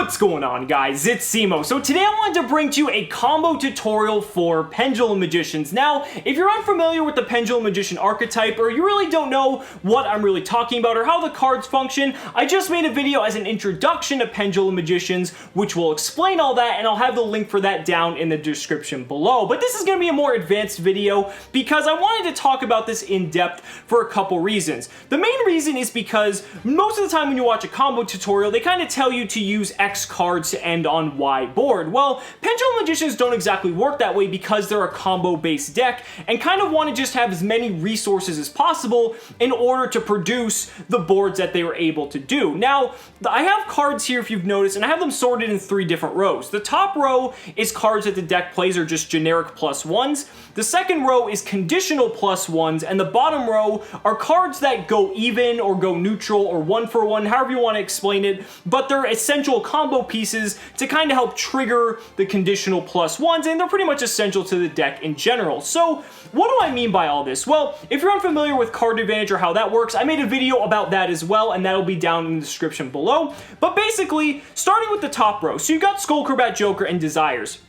What's going on, guys? It's Cimoooooooo. So today I wanted to bring to you a combo tutorial for Pendulum Magicians. Now, if you're unfamiliar with the Pendulum Magician archetype, or you really don't know what I'm really talking about or how the cards function, I just made a video as an introduction to Pendulum Magicians, which will explain all that, and I'll have the link for that down in the description below. But this is going to be a more advanced video because I wanted to talk about this in depth for a couple reasons. The main reason is because most of the time when you watch a combo tutorial, they kind of tell you to use X cards to end on Y board. Well, Pendulum Magicians don't exactly work that way because they're a combo-based deck and kind of want to just have as many resources as possible in order to produce the boards that they were able to do. Now, I have cards here, if you've noticed, and I have them sorted in 3 different rows. The top row is cards that the deck plays are just generic +1s. The second row is conditional +1s, and the bottom row are cards that go even or go neutral or 1-for-1, however you want to explain it, but they're essential combo pieces to kind of help trigger the conditional +1s, and they're pretty much essential to the deck in general. So what do I mean by all this? Well, if you're unfamiliar with card advantage or how that works, I made a video about that as well, and that'll be down in the description below. But basically, starting with the top row, so you've got Skullcrobat, Joker, and Desires.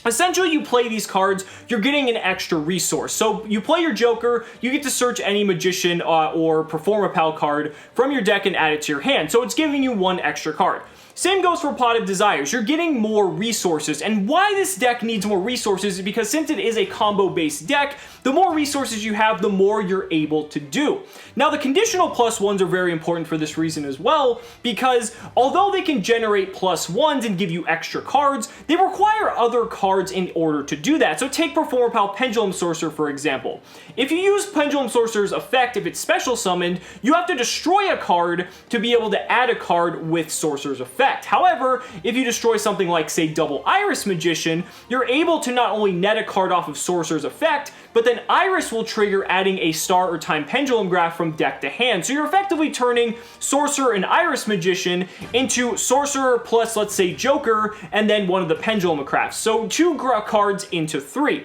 Essentially, you play these cards, you're getting an extra resource. So you play your Joker, you get to search any Magician or Perform a Pal card from your deck and add it to your hand. So it's giving you 1 extra card. Same goes for Pot of Desires. You're getting more resources, and why this deck needs more resources is because since it is a combo-based deck, the more resources you have, the more you're able to do. Now, the conditional +1s are very important for this reason as well, because although they can generate +1s and give you extra cards, they require other cards in order to do that. So take Perform a Pal Pendulum Sorcerer, for example. If you use Pendulum Sorcerer's effect, if it's special summoned, you have to destroy a card to be able to add a card with Sorcerer's effect. However, if you destroy something like, say, Double Iris Magician, you're able to not only net a card off of Sorcerer's effect, but then Iris will trigger adding a Star or Time Pendulum Graph from deck to hand. So you're effectively turning Sorcerer and Iris Magician into Sorcerer plus, let's say, Joker, and then one of the Pendulum Crafts. So 2 cards into 3.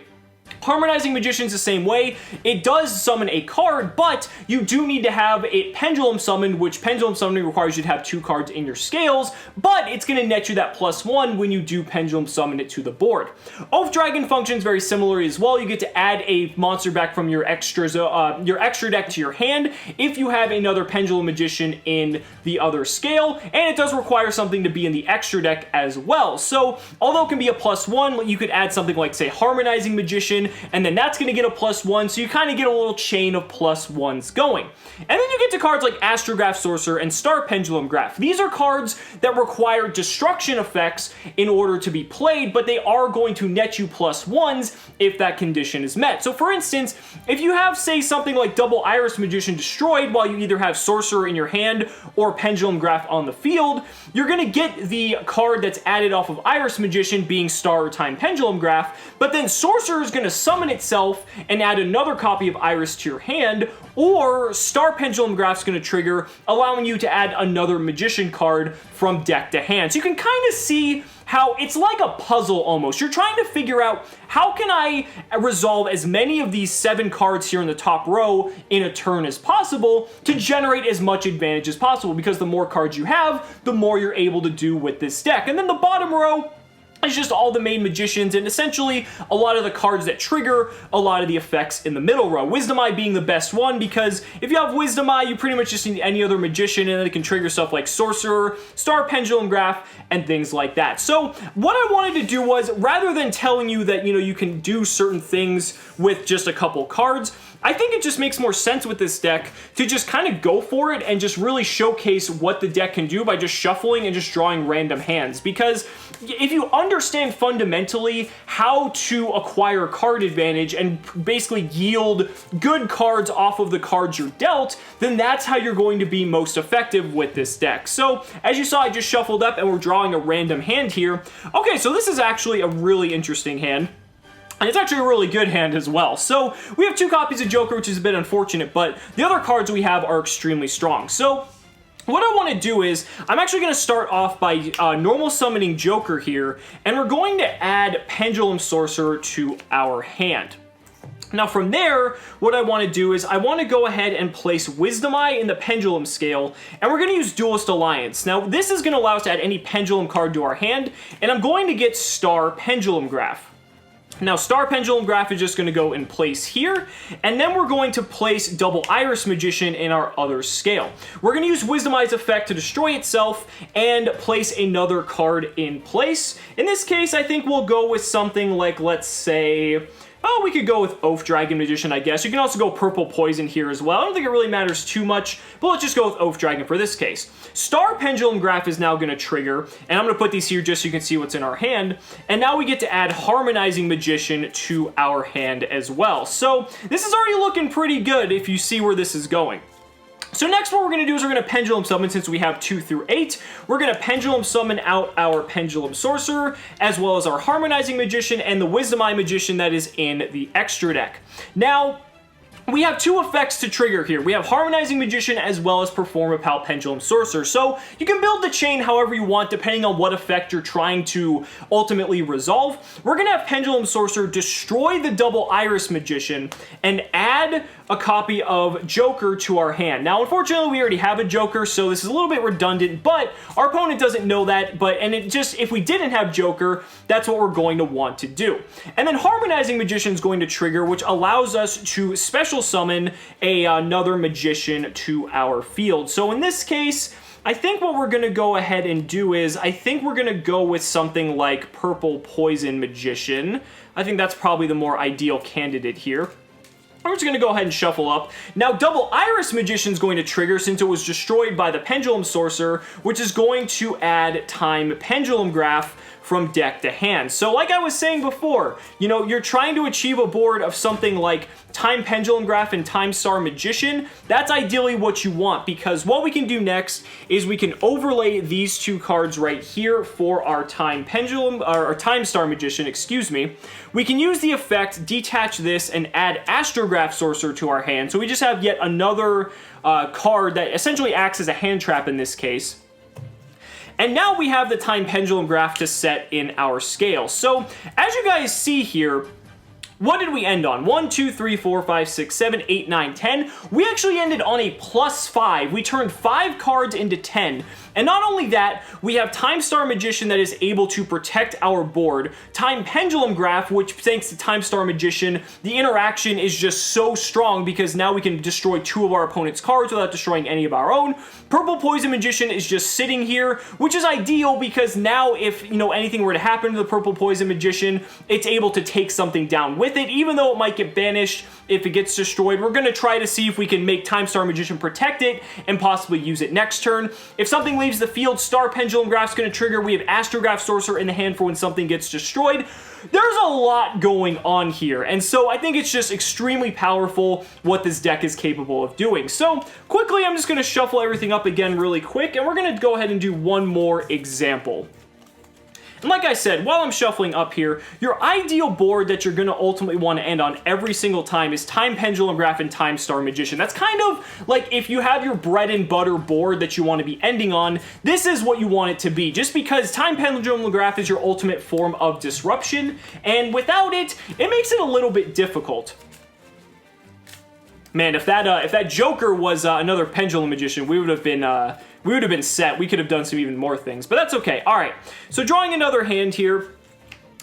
Harmonizing Magician's the same way. It does summon a card, but you do need to have it Pendulum summoned, which Pendulum summoning requires you to have 2 cards in your scales, but it's going to net you that +1 when you do Pendulum summon it to the board. Oath Dragon functions very similarly as well. You get to add a monster back from your extra deck to your hand if you have another Pendulum Magician in the other scale, and it does require something to be in the extra deck as well. So although it can be a +1, you could add something like, say, Harmonizing Magician, and then that's going to get a +1, so you kind of get a little chain of +1s going. And then you get to cards like Astrograph Sorcerer and Star Pendulum Graph. These are cards that require destruction effects in order to be played, but they are going to net you +1s if that condition is met. So for instance, if you have, say, something like Double Iris Magician destroyed while you either have Sorcerer in your hand or Pendulum Graph on the field, you're going to get the card that's added off of Iris Magician being Star or Time Pendulum Graph, but then Sorcerer is going to summon itself and add another copy of Iris to your hand, or Star Pendulum Graph's going to trigger, allowing you to add another Magician card from deck to hand. So you can kind of see how it's like a puzzle almost. You're trying to figure out, how can I resolve as many of these 7 cards here in the top row in a turn as possible to generate as much advantage as possible, because the more cards you have, the more you're able to do with this deck. And then the bottom row is just all the main Magicians, and essentially a lot of the cards that trigger a lot of the effects in the middle row. Wisdom Eye being the best one, because if you have Wisdom Eye, you pretty much just need any other Magician, and then it can trigger stuff like Sorcerer, Star Pendulum Graph, and things like that. So what I wanted to do was, rather than telling you that, you can do certain things with just a couple cards, I think it just makes more sense with this deck to just kind of go for it and just really showcase what the deck can do by just shuffling and just drawing random hands. Because if you understand fundamentally how to acquire card advantage and basically yield good cards off of the cards you're dealt, then that's how you're going to be most effective with this deck. So as you saw, I just shuffled up and we're drawing a random hand here. Okay, so this is actually a really interesting hand. And it's actually a really good hand as well. So we have 2 copies of Joker, which is a bit unfortunate, but the other cards we have are extremely strong. So what I want to do is, I'm actually going to start off by normal summoning Joker here, and we're going to add Pendulum Sorcerer to our hand. Now from there, what I want to do is I want to go ahead and place Wisdom Eye in the Pendulum scale, and we're going to use Duelist Alliance. Now this is going to allow us to add any Pendulum card to our hand, and I'm going to get Star Pendulum Graph. Now Star Pendulum Graph is just going to go in place here, and then we're going to place Double Iris Magician in our other scale. We're going to use Wisdom Eye's effect to destroy itself and place another card in place. In this case, I think we'll go with something like, let's say, oh, we could go with Oath Dragon Magician, I guess. You can also go Purple Poison here as well. I don't think it really matters too much, but let's just go with Oath Dragon for this case. Star Pendulum Graph is now going to trigger, and I'm going to put these here just so you can see what's in our hand. And now we get to add Harmonizing Magician to our hand as well. So this is already looking pretty good if you see where this is going. So next what we're going to do is we're going to Pendulum Summon, since we have 2 through 8. We're going to Pendulum Summon out our Pendulum Sorcerer, as well as our Harmonizing Magician and the Wisdom Eye Magician that is in the extra deck. Now, we have 2 effects to trigger here. We have Harmonizing Magician as well as Perform a Pal Pendulum Sorcerer. So you can build the chain however you want depending on what effect you're trying to ultimately resolve. We're going to have Pendulum Sorcerer destroy the Double Iris Magician and add a copy of Joker to our hand. Now unfortunately we already have a Joker, so this is a little bit redundant, but our opponent doesn't know that, if we didn't have Joker, that's what we're going to want to do. And then Harmonizing Magician is going to trigger, which allows us to special summon another magician to our field. So in this case, I think what we're going to go ahead and do is, I think we're going to go with something like Purple Poison Magician. I think that's probably the more ideal candidate here. We're just going to go ahead and shuffle up. Now, Double Iris Magician is going to trigger since it was destroyed by the Pendulum Sorcerer, which is going to add Time Pendulum Graph from deck to hand. So like I was saying before, you know, you're trying to achieve a board of something like Time Pendulum Graph and Time Star Magician. That's ideally what you want, because what we can do next is we can overlay these 2 cards right here for our Time Pendulum, or our Time Star Magician, excuse me. We can use the effect, detach this, and add Astrograph Sorcerer to our hand. So we just have yet another card that essentially acts as a hand trap in this case. And now we have the Time Pendulum Graph to set in our scale. So as you guys see here, what did we end on? 1, 2, 3, 4, 5, 6, 7, 8, 9, 10. We actually ended on a +5. We turned 5 cards into 10. And not only that, we have Time Star Magician that is able to protect our board. Time Pendulum Graph, which thanks to Time Star Magician, the interaction is just so strong because now we can destroy 2 of our opponent's cards without destroying any of our own. Purple Poison Magician is just sitting here, which is ideal because now if, you know, anything were to happen to the Purple Poison Magician, it's able to take something down with it, even though it might get banished if it gets destroyed. We're going to try to see if we can make Time Star Magician protect it and possibly use it next turn. If something leaves the field, Star Pendulum Graph's going to trigger. We have Astrograph Sorcerer in the hand for when something gets destroyed. There's a lot going on here, and so I think it's just extremely powerful what this deck is capable of doing. So quickly, I'm just going to shuffle everything up again really quick, and we're going to go ahead and do one more example. And like I said, while I'm shuffling up here, your ideal board that you're going to ultimately want to end on every single time is Time Pendulum Graph and Time Star Magician. That's kind of like if you have your bread and butter board that you want to be ending on, this is what you want it to be, just because Time Pendulum Graph is your ultimate form of disruption, and without it, it makes it a little bit difficult. Man, if that Joker was another Pendulum Magician, we would have been set. We could have done some even more things, but that's okay. All right, so drawing another hand here.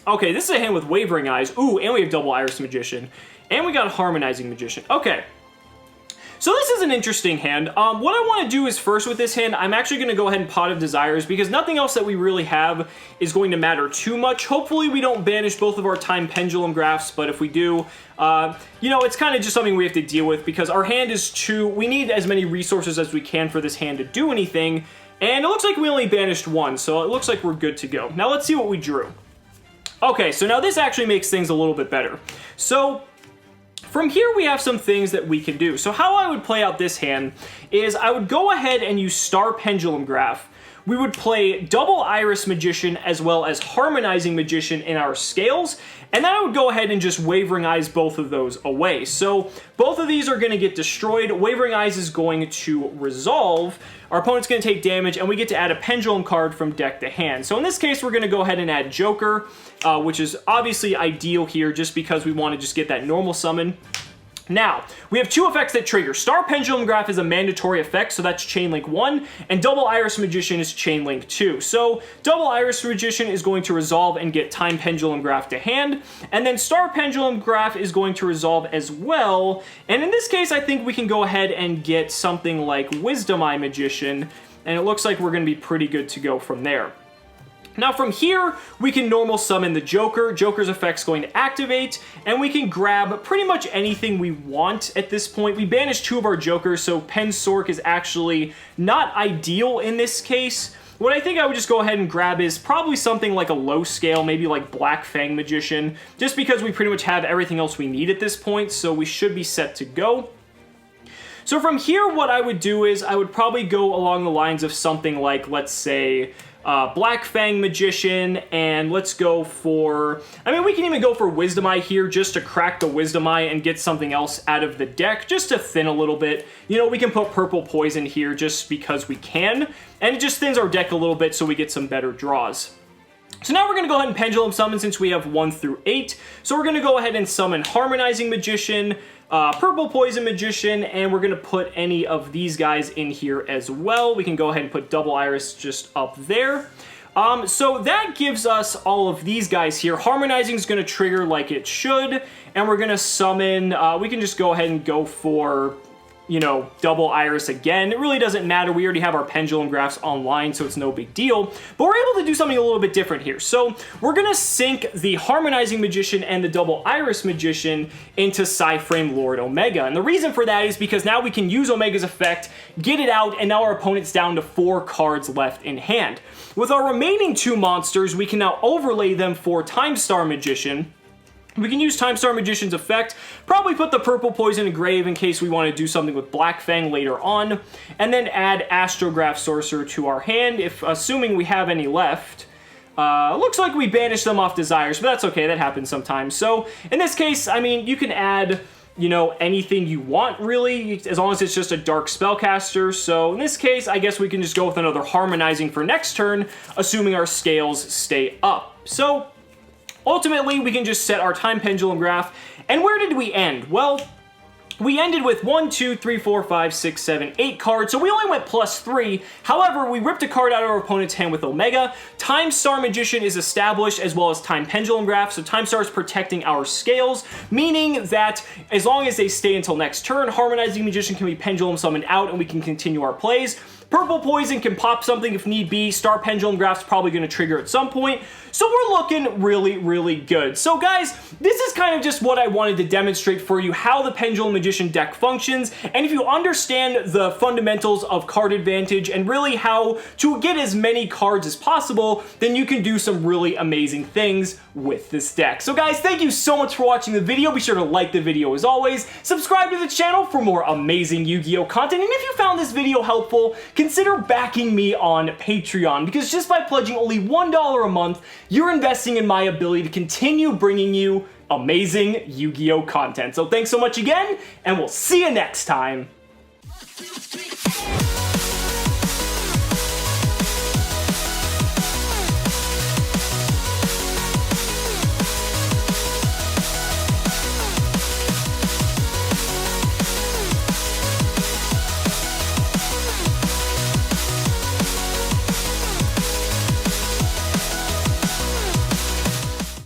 Okay, this is a hand with Wavering Eyes. Ooh, and we have Double Iris Magician. And we got Harmonizing Magician. Okay. So this is an interesting hand. What I want to do is first with this hand, I'm actually going to go ahead and Pot of Desires because nothing else that we really have is going to matter too much. Hopefully we don't banish both of our Time Pendulum Graphs, but if we do, you know, it's kind of just something we have to deal with because our hand is we need as many resources as we can for this hand to do anything, and it looks like we only banished 1, so it looks like we're good to go. Now let's see what we drew. Okay, so now this actually makes things a little bit better. So from here, we have some things that we can do. So how I would play out this hand is I would go ahead and use Star Pendulum Graph, we would play Double Iris Magician as well as Harmonizing Magician in our scales, and then I would go ahead and just Wavering Eyes both of those away. So both of these are going to get destroyed. Wavering Eyes is going to resolve. Our opponent's going to take damage, and we get to add a Pendulum card from deck to hand. So in this case, we're going to go ahead and add Joker, which is obviously ideal here just because we want to just get that normal summon. Now, we have two effects that trigger. Star Pendulum Graph is a mandatory effect, so that's Chain Link 1, and Double Iris Magician is Chain Link 2. So, Double Iris Magician is going to resolve and get Time Pendulum Graph to hand, and then Star Pendulum Graph is going to resolve as well, and in this case, I think we can go ahead and get something like Wisdom Eye Magician, and it looks like we're going to be pretty good to go from there. Now from here, we can normal summon the Joker. Joker's effect's going to activate, and we can grab pretty much anything we want at this point. We banished two of our Jokers, so Pensork is actually not ideal in this case. What I think I would just go ahead and grab is probably something like a low scale, maybe like Black Fang Magician, just because we pretty much have everything else we need at this point, so we should be set to go. So from here, what I would do is I would probably go along the lines of something like, let's say, Black Fang Magician, and let's go for, I mean, we can even go for Wisdom Eye here just to crack the Wisdom Eye and get something else out of the deck, just to thin a little bit. You know, we can put Purple Poison here just because we can, and it just thins our deck a little bit so we get some better draws. So now we're going to go ahead and Pendulum Summon since we have 1 through 8. So we're going to go ahead and summon Harmonizing Magician, Purple Poison Magician, and we're going to put any of these guys in here as well. We can go ahead and put Double Iris just up there. So that gives us all of these guys here. Harmonizing is going to trigger like it should, and we're going to summon, we can just go ahead and go for, you know, Double Iris again. It really doesn't matter. We already have our Pendulum Graphs online, so it's no big deal. But we're able to do something a little bit different here. So we're going to sync the Harmonizing Magician and the Double Iris Magician into Psyframe Lord Omega. And the reason for that is because now we can use Omega's effect, get it out, and now our opponent's down to 4 cards left in hand. With our remaining 2 monsters, we can now overlay them for Time Star Magician. We can use Time Star Magician's effect, probably put the Purple Poison in Grave in case we want to do something with Black Fang later on, and then add Astrograph Sorcerer to our hand, if assuming we have any left. Looks like we banished them off Desires, but that's okay, that happens sometimes. So, in this case, I mean, you can add, you know, anything you want, really, as long as it's just a Dark Spellcaster. So, in this case, I guess we can just go with another Harmonizing for next turn, assuming our scales stay up. So, ultimately, we can just set our Time Pendulum Graph. And where did we end? Well, we ended with 1, 2, 3, 4, 5, 6, 7, 8 cards, so we only went +3. However, we ripped a card out of our opponent's hand with Omega. Time Star Magician is established, as well as Time Pendulum Graph, so Time Star is protecting our scales, meaning that as long as they stay until next turn, Harmonizing Magician can be Pendulum summoned out and we can continue our plays. Purple Poison can pop something if need be. Star Pendulum Graph's probably going to trigger at some point. So we're looking really, really good. So guys, this is kind of just what I wanted to demonstrate for you, how the Pendulum Magician deck functions. And if you understand the fundamentals of card advantage and really how to get as many cards as possible, then you can do some really amazing things with this deck. So guys, thank you so much for watching the video. Be sure to like the video as always. Subscribe to the channel for more amazing Yu-Gi-Oh content. And if you found this video helpful, consider backing me on Patreon, because just by pledging only $1 a month, you're investing in my ability to continue bringing you amazing Yu-Gi-Oh content. So thanks so much again, and we'll see you next time.